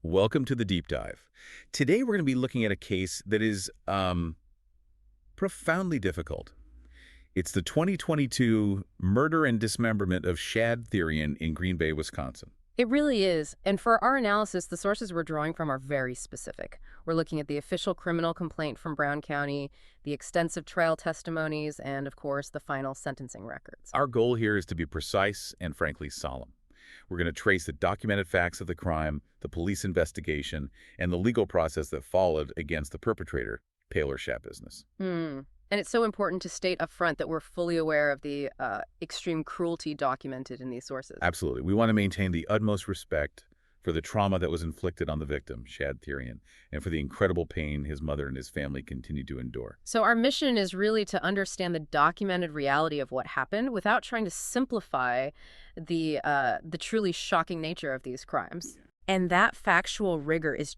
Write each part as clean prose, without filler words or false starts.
Welcome to the deep dive. Today we're going to be looking at a case that is profoundly difficult. It's the 2022 murder and dismemberment of Shad Thyrion in Green Bay, Wisconsin. It really is. And for our analysis, the sources we're drawing from are very specific. We're looking at the official criminal complaint from Brown County, the extensive trial testimonies, and, of course, the final sentencing records. Our goal here is to be precise and frankly solemn. We're going to trace the documented facts of the crime, the police investigation, and the legal process that followed against the perpetrator, Paler Shad Business. And it's so important to state up front that we're fully aware of the extreme cruelty documented in these sources. Absolutely. We want to maintain the utmost respect for the trauma that was inflicted on the victim, Shad Thyrion, and for the incredible pain his mother and his family continue to endure. So our mission is really to understand the documented reality of what happened without trying to simplify the truly shocking nature of these crimes. And that factual rigor is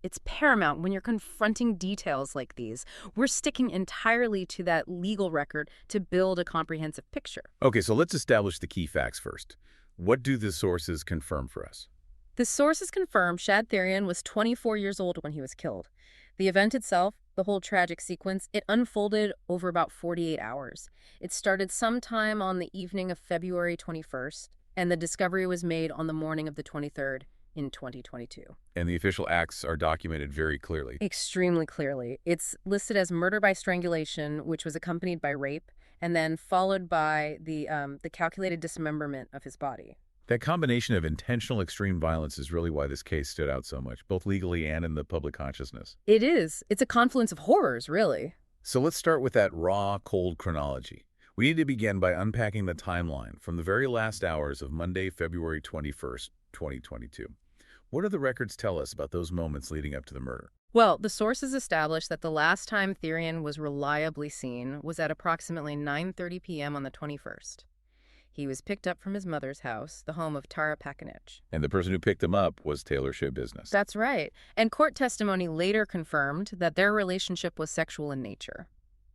it's paramount when you're confronting details like these. We're sticking entirely to that legal record to build a comprehensive picture. Okay, so let's establish the key facts first. What do the sources confirm for us? The sources confirm Shad Thyrion was 24 years old when he was killed. The event itself, the whole tragic sequence, it unfolded over about 48 hours. It started sometime on the evening of February 21st, and the discovery was made on the morning of the 23rd in 2022. And the official acts are documented very clearly. Extremely clearly. It's listed as murder by strangulation, which was accompanied by rape, and then followed by the calculated dismemberment of his body. That combination of intentional extreme violence is really why this case stood out so much, both legally and in the public consciousness. It is. It's a confluence of horrors, really. So let's start with that raw, cold chronology. We need to begin by unpacking the timeline from the very last hours of Monday, February 21st, 2022. What do the records tell us about those moments leading up to the murder? Well, the sources established that the last time Thyrion was reliably seen was at approximately 9:30 p.m. on the 21st. He was picked up from his mother's house, the home of Tara Pakinich. And the person who picked him up was Paler Shad Business. That's right. And court testimony later confirmed that their relationship was sexual in nature.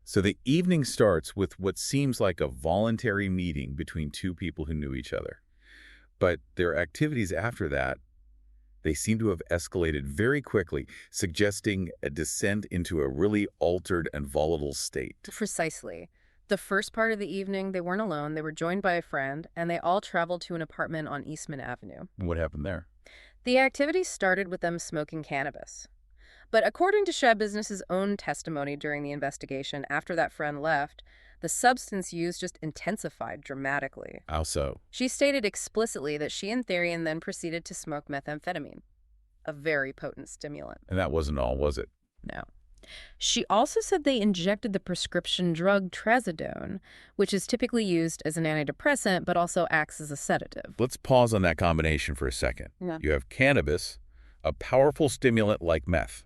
So the evening starts with what seems like a voluntary meeting between two people who knew each other. But their activities after that, they seem to have escalated very quickly, suggesting a descent into a really altered and volatile state. Precisely. The first part of the evening, they weren't alone. They were joined by a friend, and they all traveled to an apartment on Eastman Avenue. What happened there? The activity started with them smoking cannabis. But according to Shad Business's own testimony during the investigation, after that friend left, the substance use just intensified dramatically. How so? She stated explicitly that she and Thyrion then proceeded to smoke methamphetamine, a very potent stimulant. And that wasn't all, was it? No. She also said they injected the prescription drug trazodone, which is typically used as an antidepressant but also acts as a sedative. Let's pause on that combination for a second. Yeah. You have cannabis, a powerful stimulant like meth,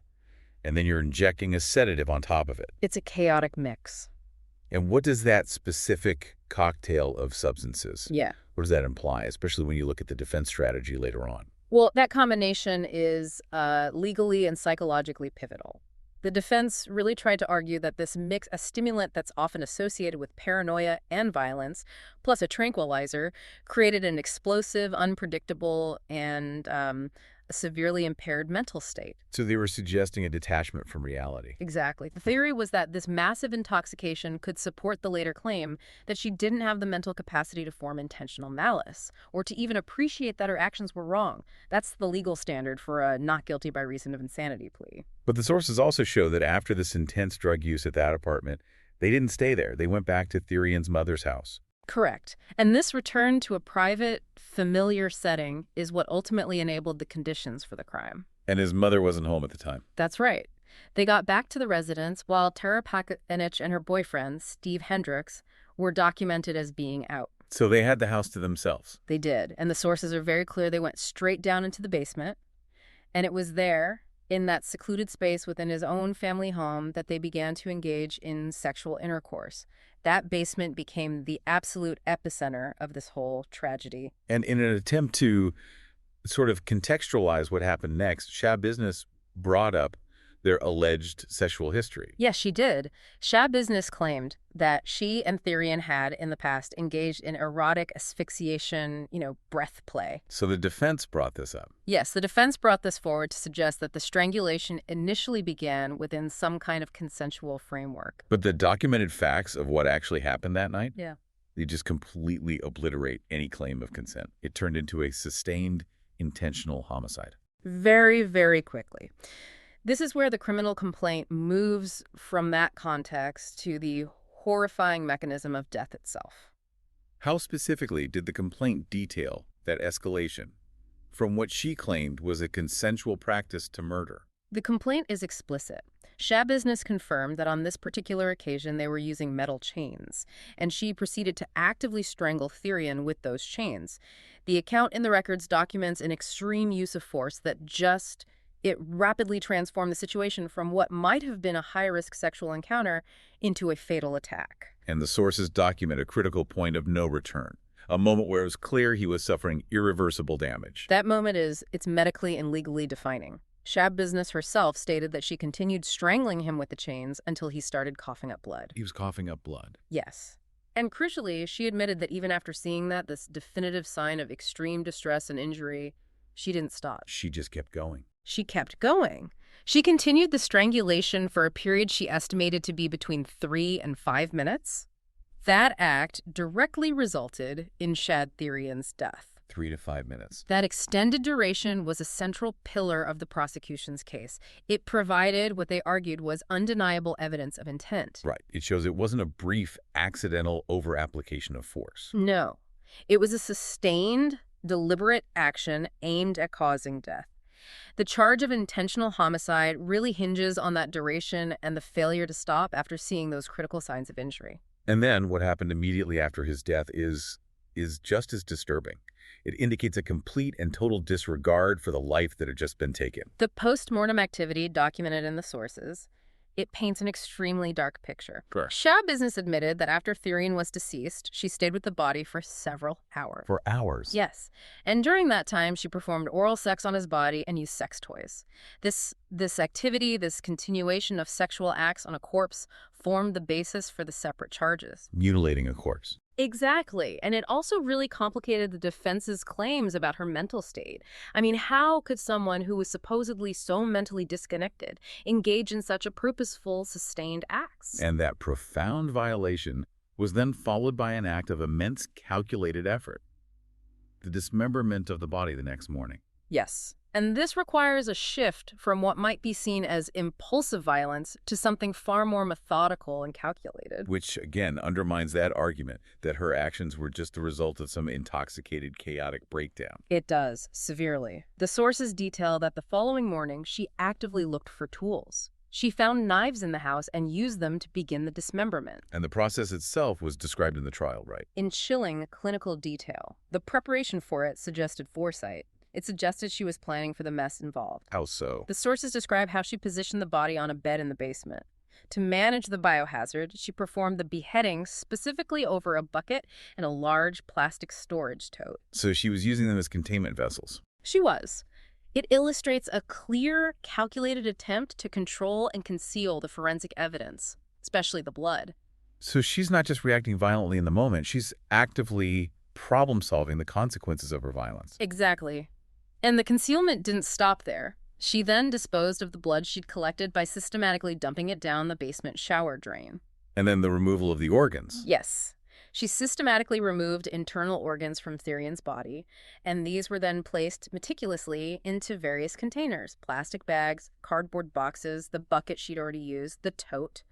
and then you're injecting a sedative on top of it. It's a chaotic mix. And what does that specific cocktail of substances, Yeah. what does that imply, especially when you look at the defense strategy later on? Well, that combination is legally and psychologically pivotal. The defense really tried to argue that this mix, a stimulant that's often associated with paranoia and violence, plus a tranquilizer, created an explosive, unpredictable, and a severely impaired mental state. So they were suggesting a detachment from reality. Exactly. The theory was that this massive intoxication could support the later claim that she didn't have the mental capacity to form intentional malice, or to even appreciate that her actions were wrong. That's the legal standard for a not guilty by reason of insanity plea. But the sources also show that after this intense drug use at that apartment, they didn't stay there. They went back to Thyrion's mother's house. Correct. And this return to a private, familiar setting is what ultimately enabled the conditions for the crime. And his mother wasn't home at the time. That's right. They got back to the residence while Tara Pakinich and her boyfriend, Steve Hendricks, were documented as being out. So they had the house to themselves. They did. And the sources are very clear. They went straight down into the basement. And it was there, in that secluded space within his own family home, that they began to engage in sexual intercourse. That basement became the absolute epicenter of this whole tragedy. And in an attempt to sort of contextualize what happened next, Shad Business brought up their alleged sexual history. Yes, she did. Shad Business claimed that she and Thyrion had, in the past, engaged in erotic asphyxiation, breath play. So the defense brought this up. Yes, the defense brought this forward to suggest that the strangulation initially began within some kind of consensual framework. But the documented facts of what actually happened that night, Yeah. they just completely obliterate any claim of consent. It turned into a sustained, intentional homicide. Very, very quickly. This is where the criminal complaint moves from that context to the horrifying mechanism of death itself. How specifically did the complaint detail that escalation from what she claimed was a consensual practice to murder? The complaint is explicit. Shad Business confirmed that on this particular occasion they were using metal chains, and she proceeded to actively strangle Thyrion with those chains. The account in the records documents an extreme use of force that it rapidly transformed the situation from what might have been a high-risk sexual encounter into a fatal attack. And the sources document a critical point of no return, a moment where it was clear he was suffering irreversible damage. That moment it's medically and legally defining. Shad Business herself stated that she continued strangling him with the chains until he started coughing up blood. He was coughing up blood. Yes. And crucially, she admitted that even after seeing this definitive sign of extreme distress and injury, she didn't stop. She just kept going. She kept going. She continued the strangulation for a period she estimated to be between 3 and 5 minutes. That act directly resulted in Shad Thyrion's death. 3 to 5 minutes. That extended duration was a central pillar of the prosecution's case. It provided what they argued was undeniable evidence of intent. Right. It shows it wasn't a brief, accidental over-application of force. No. It was a sustained, deliberate action aimed at causing death. The charge of intentional homicide really hinges on that duration and the failure to stop after seeing those critical signs of injury. And then what happened immediately after his death is just as disturbing. It indicates a complete and total disregard for the life that had just been taken. The post-mortem activity documented in the sources, it paints an extremely dark picture. Sure. Shad Business admitted that after Thyrion was deceased, she stayed with the body for several hours. For hours? Yes. And during that time, she performed oral sex on his body and used sex toys. This activity, this continuation of sexual acts on a corpse, formed the basis for the separate charges. Mutilating a corpse. Exactly. And it also really complicated the defense's claims about her mental state. I mean, how could someone who was supposedly so mentally disconnected engage in such a purposeful, sustained acts? And that profound violation was then followed by an act of immense calculated effort. The dismemberment of the body the next morning. Yes. And this requires a shift from what might be seen as impulsive violence to something far more methodical and calculated. Which, again, undermines that argument that her actions were just the result of some intoxicated, chaotic breakdown. It does, severely. The sources detail that the following morning, she actively looked for tools. She found knives in the house and used them to begin the dismemberment. And the process itself was described in the trial, right? In chilling clinical detail. The preparation for it suggested foresight. It suggested she was planning for the mess involved. How so? The sources describe how she positioned the body on a bed in the basement. To manage the biohazard, she performed the beheading specifically over a bucket and a large plastic storage tote. So she was using them as containment vessels. She was. It illustrates a clear, calculated attempt to control and conceal the forensic evidence, especially the blood. So she's not just reacting violently in the moment, she's actively problem-solving the consequences of her violence. Exactly. And the concealment didn't stop there. She then disposed of the blood she'd collected by systematically dumping it down the basement shower drain. And then the removal of the organs. Yes. She systematically removed internal organs from Thyrion's body, and these were then placed meticulously into various containers, plastic bags, cardboard boxes, the bucket she'd already used, the tote.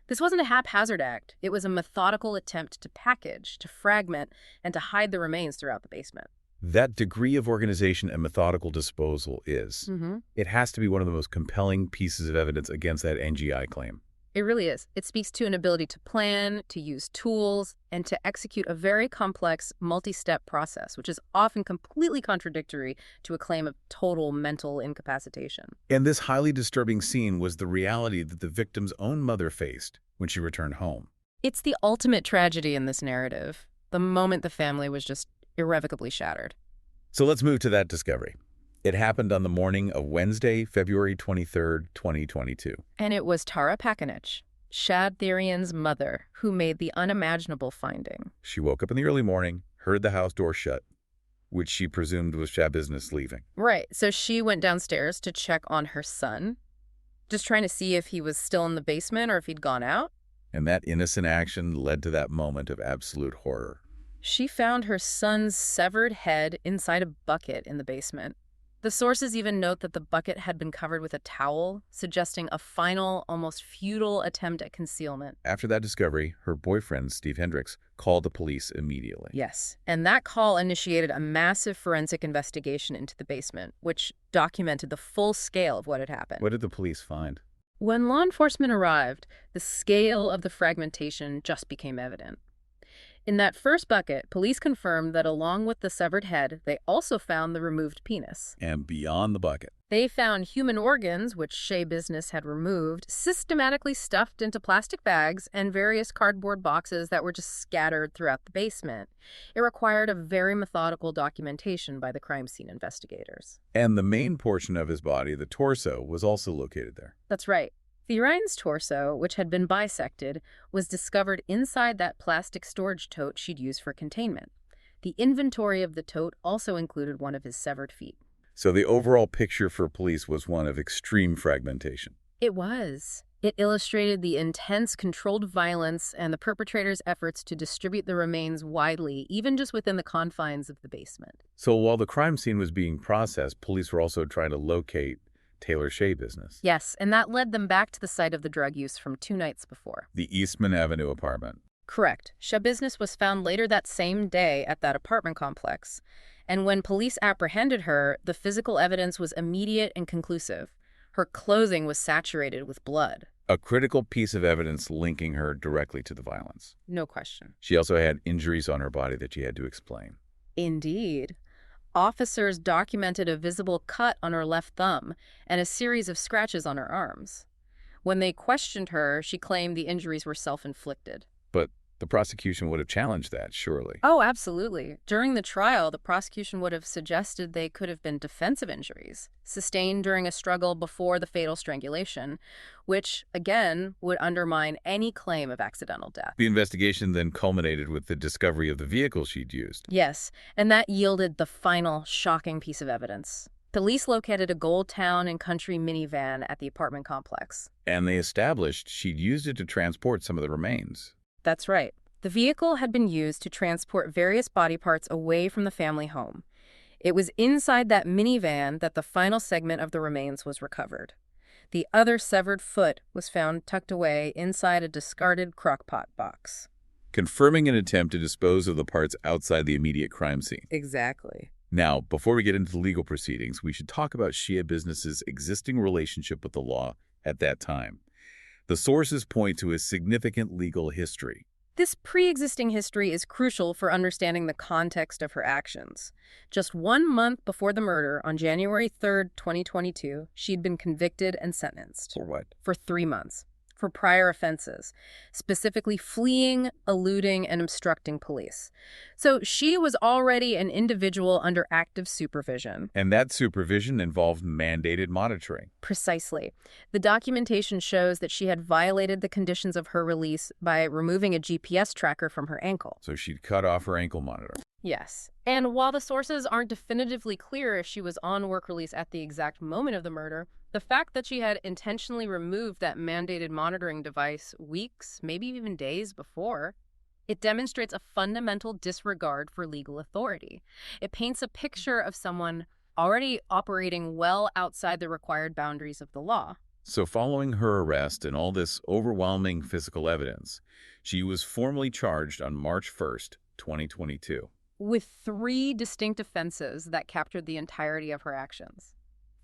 This wasn't a haphazard act. It was a methodical attempt to package, to fragment, and to hide the remains throughout the basement. That degree of organization and methodical disposal it has to be one of the most compelling pieces of evidence against that NGI claim. It really is. It speaks to an ability to plan, to use tools, and to execute a very complex, multi-step process, which is often completely contradictory to a claim of total mental incapacitation. And this highly disturbing scene was the reality that the victim's own mother faced when she returned home. It's the ultimate tragedy in this narrative, the moment the family was just irrevocably shattered. So let's move to that discovery. It happened on the morning of Wednesday, February 23rd, 2022. And it was Tara Pakinich, Shad Thyrion's mother, who made the unimaginable finding. She woke up in the early morning, heard the house door shut, which she presumed was Shad Business leaving. Right, so she went downstairs to check on her son, just trying to see if he was still in the basement or if he'd gone out. And that innocent action led to that moment of absolute horror. She found her son's severed head inside a bucket in the basement. The sources even note that the bucket had been covered with a towel, suggesting a final, almost futile attempt at concealment. After that discovery, her boyfriend, Steve Hendricks, called the police immediately. Yes, and that call initiated a massive forensic investigation into the basement, which documented the full scale of what had happened. What did the police find? When law enforcement arrived, the scale of the fragmentation just became evident. In that first bucket, police confirmed that along with the severed head, they also found the removed penis. And beyond the bucket. They found human organs, which Shea Business had removed, systematically stuffed into plastic bags and various cardboard boxes that were just scattered throughout the basement. It required a very methodical documentation by the crime scene investigators. And the main portion of his body, the torso, was also located there. That's right. Thyrion's torso, which had been bisected, was discovered inside that plastic storage tote she'd used for containment. The inventory of the tote also included one of his severed feet. So the overall picture for police was one of extreme fragmentation. It was. It illustrated the intense, controlled violence and the perpetrator's efforts to distribute the remains widely, even just within the confines of the basement. So while the crime scene was being processed, police were also trying to locate Taylor Shea Business. Yes, and that led them back to the site of the drug use from 2 nights before. The Eastman Avenue apartment. Correct. Shea Business was found later that same day at that apartment complex. And when police apprehended her, the physical evidence was immediate and conclusive. Her clothing was saturated with blood. A critical piece of evidence linking her directly to the violence. No question. She also had injuries on her body that she had to explain. Indeed. Officers documented a visible cut on her left thumb and a series of scratches on her arms. When they questioned her, she claimed the injuries were self-inflicted. But the prosecution would have challenged that, surely. Oh, absolutely. During the trial, the prosecution would have suggested they could have been defensive injuries, sustained during a struggle before the fatal strangulation, which, again, would undermine any claim of accidental death. The investigation then culminated with the discovery of the vehicle she'd used. Yes, and that yielded the final, shocking piece of evidence. Police located a Gold Town and Country minivan at the apartment complex. And they established she'd used it to transport some of the remains. That's right. The vehicle had been used to transport various body parts away from the family home. It was inside that minivan that the final segment of the remains was recovered. The other severed foot was found tucked away inside a discarded crockpot box. Confirming an attempt to dispose of the parts outside the immediate crime scene. Exactly. Now, before we get into the legal proceedings, we should talk about Shea Business's existing relationship with the law at that time. The sources point to a significant legal history. This pre-existing history is crucial for understanding the context of her actions. Just 1 month before the murder, on January 3rd, 2022, she'd been convicted and sentenced. For what? For 3 months. For prior offenses, specifically fleeing, eluding, and obstructing police. So she was already an individual under active supervision. And that supervision involved mandated monitoring. Precisely. The documentation shows that she had violated the conditions of her release by removing a GPS tracker from her ankle. So she'd cut off her ankle monitor. Yes. And while the sources aren't definitively clear if she was on work release at the exact moment of the murder, the fact that she had intentionally removed that mandated monitoring device weeks, maybe even days before, it demonstrates a fundamental disregard for legal authority. It paints a picture of someone already operating well outside the required boundaries of the law. So following her arrest and all this overwhelming physical evidence, she was formally charged on March 1st, 2022. With 3 distinct offenses that captured the entirety of her actions.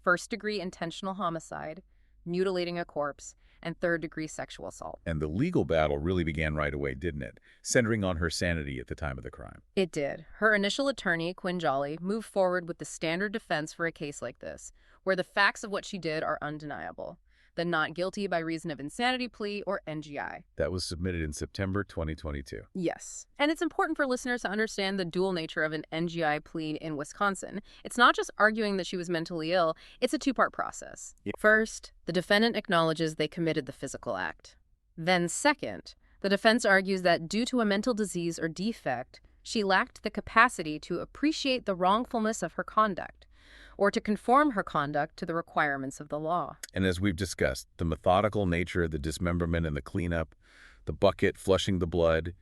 First-degree intentional homicide, mutilating a corpse, and third-degree sexual assault. And the legal battle really began right away, didn't it? Centering on her sanity at the time of the crime. It did. Her initial attorney, Quinn Jolly, moved forward with the standard defense for a case like this, where the facts of what she did are undeniable. the not guilty by reason of insanity plea, or NGI. That was submitted in September 2022. Yes. And it's important for listeners to understand the dual nature of an NGI plea in Wisconsin. It's not just arguing that she was mentally ill, it's a two-part process. Yeah. First, the defendant acknowledges they committed the physical act. Then second, the defense argues that due to a mental disease or defect, she lacked the capacity to appreciate the wrongfulness of her conduct, or to conform her conduct to the requirements of the law. And as we've discussed, the methodical nature of the dismemberment and the cleanup, the bucket flushing the blood,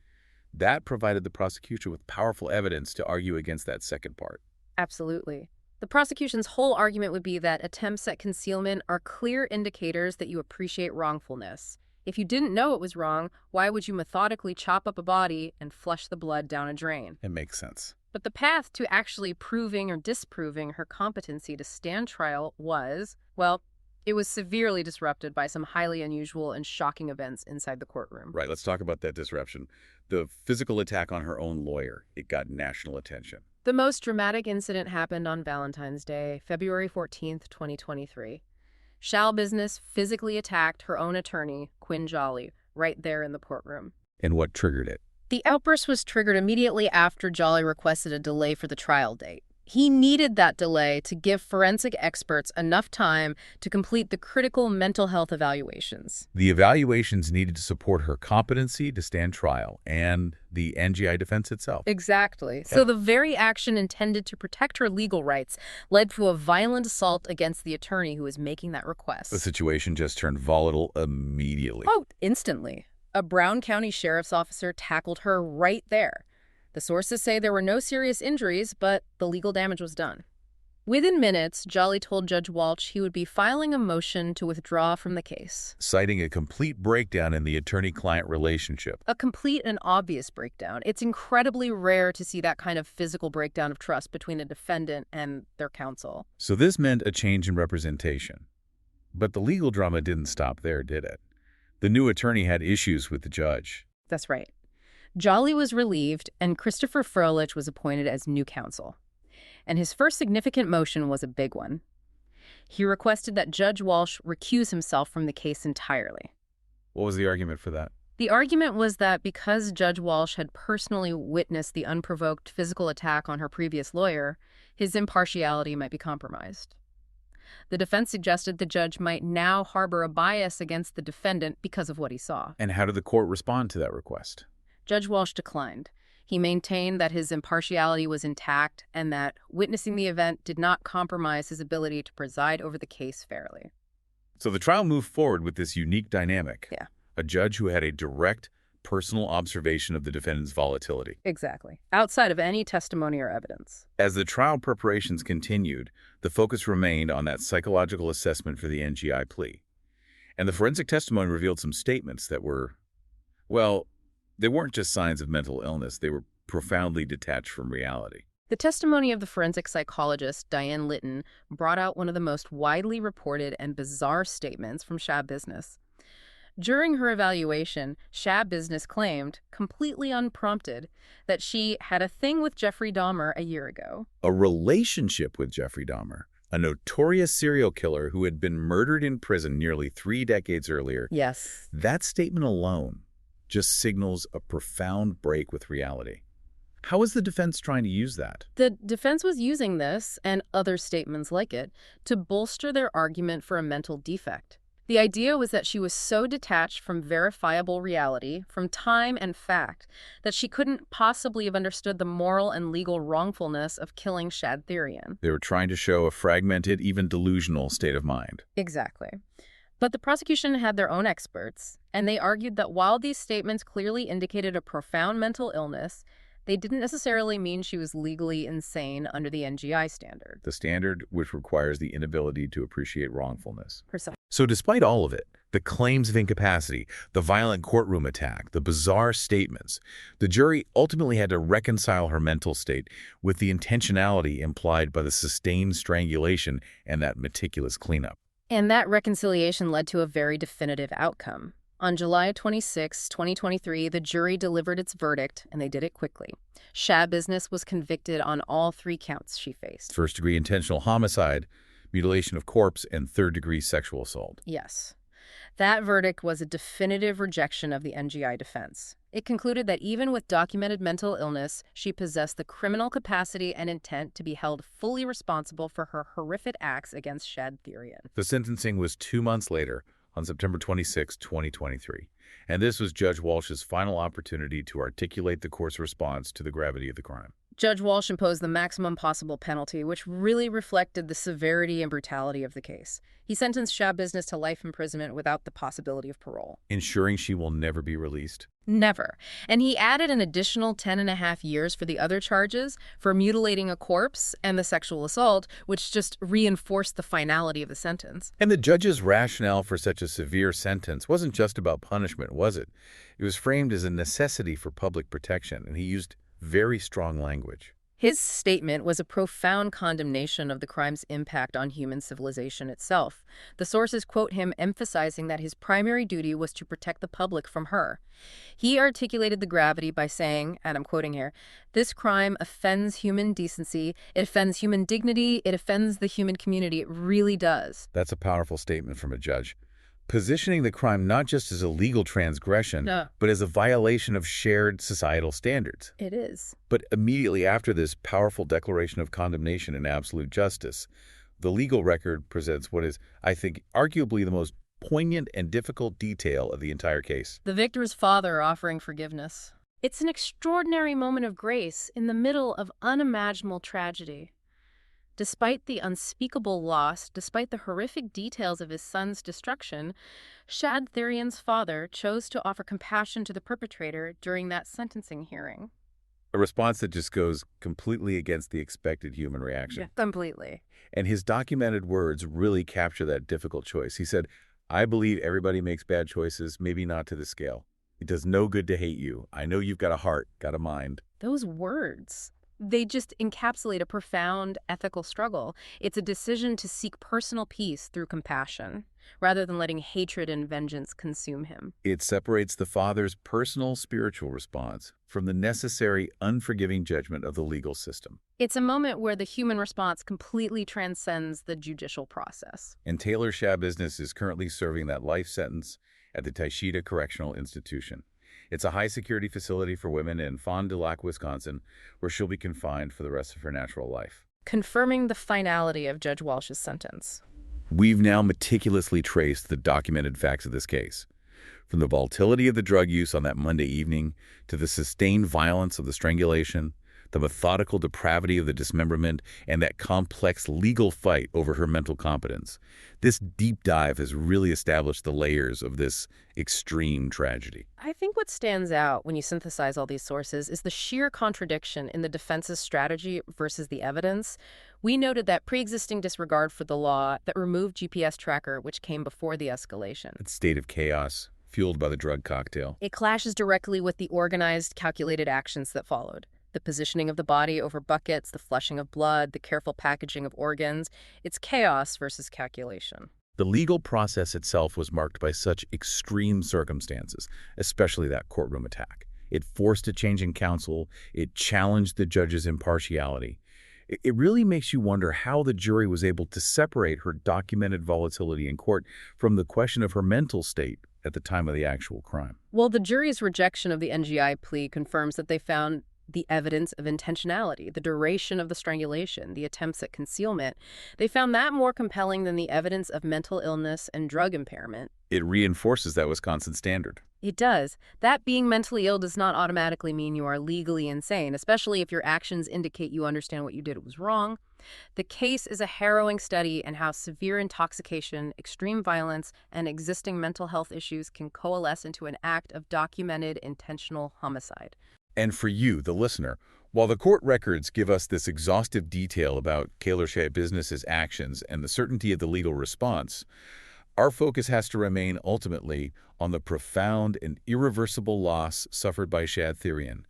that provided the prosecution with powerful evidence to argue against that second part. Absolutely. The prosecution's whole argument would be that attempts at concealment are clear indicators that you appreciate wrongfulness. If you didn't know it was wrong, why would you methodically chop up a body and flush the blood down a drain? It makes sense. But the path to actually proving or disproving her competency to stand trial was, well, it was severely disrupted by some highly unusual and shocking events inside the courtroom. Right, let's talk about that disruption. The physical attack on her own lawyer, it got national attention. The most dramatic incident happened on Valentine's Day, February 14th, 2023. Shad Business physically attacked her own attorney, Quinn Jolly, right there in the courtroom. And what triggered it? The outburst was triggered immediately after Jolly requested a delay for the trial date. He needed that delay to give forensic experts enough time to complete the critical mental health evaluations. The evaluations needed to support her competency to stand trial and the NGI defense itself. Exactly. So the very action intended to protect her legal rights led to a violent assault against the attorney who was making that request. The situation just turned volatile immediately. Oh, instantly. A Brown County sheriff's officer tackled her right there. The sources say there were no serious injuries, but the legal damage was done. Within minutes, Jolly told Judge Walsh he would be filing a motion to withdraw from the case. Citing a complete breakdown in the attorney-client relationship. A complete and obvious breakdown. It's incredibly rare to see that kind of physical breakdown of trust between a defendant and their counsel. So this meant a change in representation. But the legal drama didn't stop there, did it? The new attorney had issues with the judge. That's right. Jolly was relieved, and Christopher Froelich was appointed as new counsel. And his first significant motion was a big one. He requested that Judge Walsh recuse himself from the case entirely. What was the argument for that? The argument was that because Judge Walsh had personally witnessed the unprovoked physical attack on her previous lawyer, his impartiality might be compromised. The defense suggested the judge might now harbor a bias against the defendant because of what he saw. And how did the court respond to that request? Judge Walsh declined. He maintained that his impartiality was intact and that witnessing the event did not compromise his ability to preside over the case fairly. So the trial moved forward with this unique dynamic. Yeah. A judge who had a direct, personal observation of the defendant's volatility. Exactly. Outside of any testimony or evidence. As the trial preparations continued, the focus remained on that psychological assessment for the NGI plea. And the forensic testimony revealed some statements that were, well, they weren't just signs of mental illness. They were profoundly detached from reality. The testimony of the forensic psychologist, Diane Litton, brought out one of the most widely reported and bizarre statements from Shad Business. During her evaluation, Shad Business claimed, completely unprompted, that she had a thing with Jeffrey Dahmer a year ago. A relationship with Jeffrey Dahmer, a notorious serial killer who had been murdered in prison nearly 3 decades earlier. Yes. That statement alone just signals a profound break with reality. How is the defense trying to use that? The defense was using this, and other statements like it, to bolster their argument for a mental defect. The idea was that she was so detached from verifiable reality, from time and fact, that she couldn't possibly have understood the moral and legal wrongfulness of killing Shad Thyrion. They were trying to show a fragmented, even delusional state of mind. Exactly. But the prosecution had their own experts, and they argued that while these statements clearly indicated a profound mental illness, they didn't necessarily mean she was legally insane under the NGI standard. The standard which requires the inability to appreciate wrongfulness. Precisely. So despite all of it, the claims of incapacity, the violent courtroom attack, the bizarre statements, the jury ultimately had to reconcile her mental state with the intentionality implied by the sustained strangulation and that meticulous cleanup. And that reconciliation led to a very definitive outcome. On July 26, 2023, the jury delivered its verdict, and they did it quickly. Shad Business was convicted on all 3 counts she faced. First-degree intentional homicide, mutilation of corpse, and third-degree sexual assault. Yes. That verdict was a definitive rejection of the NGI defense. It concluded that even with documented mental illness, she possessed the criminal capacity and intent to be held fully responsible for her horrific acts against Shad Thyrion. The sentencing was 2 months later, on September 26, 2023, and this was Judge Walsh's final opportunity to articulate the court's response to the gravity of the crime. Judge Walsh imposed the maximum possible penalty, which really reflected the severity and brutality of the case. He sentenced Shad Business to life imprisonment without the possibility of parole. Ensuring she will never be released. Never. And he added an additional 10.5 years for the other charges, for mutilating a corpse and the sexual assault, which just reinforced the finality of the sentence. And the judge's rationale for such a severe sentence wasn't just about punishment, was it? It was framed as a necessity for public protection, and he used very strong language. His statement was a profound condemnation of the crime's impact on human civilization itself. The sources quote him emphasizing that his primary duty was to protect the public from her. He articulated the gravity by saying, and I'm quoting here, "This crime offends human decency, it offends human dignity, it offends the human community, it really does." That's a powerful statement from a judge, positioning the crime not just as a legal transgression, but as a violation of shared societal standards. It is. But immediately after this powerful declaration of condemnation and absolute justice, the legal record presents what is, I think, arguably the most poignant and difficult detail of the entire case. The victor's father offering forgiveness. It's an extraordinary moment of grace in the middle of unimaginable tragedy. Despite the unspeakable loss, despite the horrific details of his son's destruction, Shad Thyrion's father chose to offer compassion to the perpetrator during that sentencing hearing. A response that just goes completely against the expected human reaction. Yeah, completely. And his documented words really capture that difficult choice. He said, "I believe everybody makes bad choices, maybe not to the scale. It does no good to hate you. I know you've got a heart, got a mind." Those words, they just encapsulate a profound ethical struggle. It's a decision to seek personal peace through compassion, rather than letting hatred and vengeance consume him. It separates the father's personal spiritual response from the necessary, unforgiving judgment of the legal system. It's a moment where the human response completely transcends the judicial process. And Taylor Shad Business is currently serving that life sentence at the Taishita Correctional Institution. It's a high-security facility for women in Fond du Lac, Wisconsin, where she'll be confined for the rest of her natural life. Confirming the finality of Judge Walsh's sentence. We've now meticulously traced the documented facts of this case. From the volatility of the drug use on that Monday evening, to the sustained violence of the strangulation, the methodical depravity of the dismemberment, and that complex legal fight over her mental competence. This deep dive has really established the layers of this extreme tragedy. I think what stands out when you synthesize all these sources is the sheer contradiction in the defense's strategy versus the evidence. We noted that pre-existing disregard for the law that removed GPS tracker, which came before the escalation. That state of chaos, fueled by the drug cocktail. It clashes directly with the organized, calculated actions that followed. The positioning of the body over buckets, the flushing of blood, the careful packaging of organs. It's chaos versus calculation. The legal process itself was marked by such extreme circumstances, especially that courtroom attack. It forced a change in counsel. It challenged the judge's impartiality. It really makes you wonder how the jury was able to separate her documented volatility in court from the question of her mental state at the time of the actual crime. Well, the jury's rejection of the NGI plea confirms that they found the evidence of intentionality, the duration of the strangulation, the attempts at concealment. They found that more compelling than the evidence of mental illness and drug impairment. It reinforces that Wisconsin standard. It does. That being mentally ill does not automatically mean you are legally insane, especially if your actions indicate you understand what you did was wrong. The case is a harrowing study in how severe intoxication, extreme violence, and existing mental health issues can coalesce into an act of documented intentional homicide. And for you, the listener, while the court records give us this exhaustive detail about Taylor Shad Business's actions and the certainty of the legal response, our focus has to remain ultimately on the profound and irreversible loss suffered by Shad Thyrion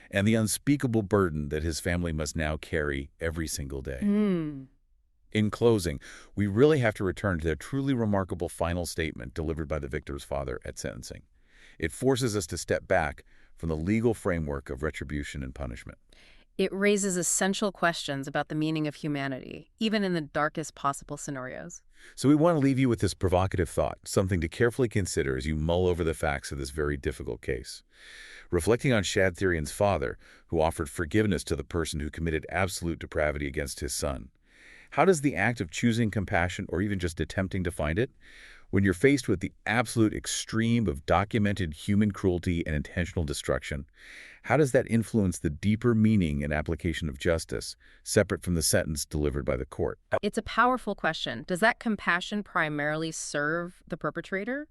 and the unspeakable burden that his family must now carry every single day. In closing, we really have to return to that truly remarkable final statement delivered by the victim's father at sentencing. It forces us to step back from the legal framework of retribution and punishment. It raises essential questions about the meaning of humanity, even in the darkest possible scenarios. So we want to leave you with this provocative thought, something to carefully consider as you mull over the facts of this very difficult case. Reflecting on Shad Thyrion's father, who offered forgiveness to the person who committed absolute depravity against his son. How does the act of choosing compassion or even just attempting to find it, when you're faced with the absolute extreme of documented human cruelty and intentional destruction, how does that influence the deeper meaning and application of justice, separate from the sentence delivered by the court? It's a powerful question. Does that compassion primarily serve the perpetrator?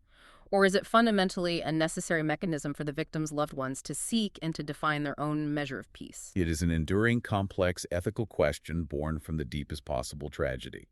Or is it fundamentally a necessary mechanism for the victim's loved ones to seek and to define their own measure of peace? It is an enduring, complex ethical question born from the deepest possible tragedy.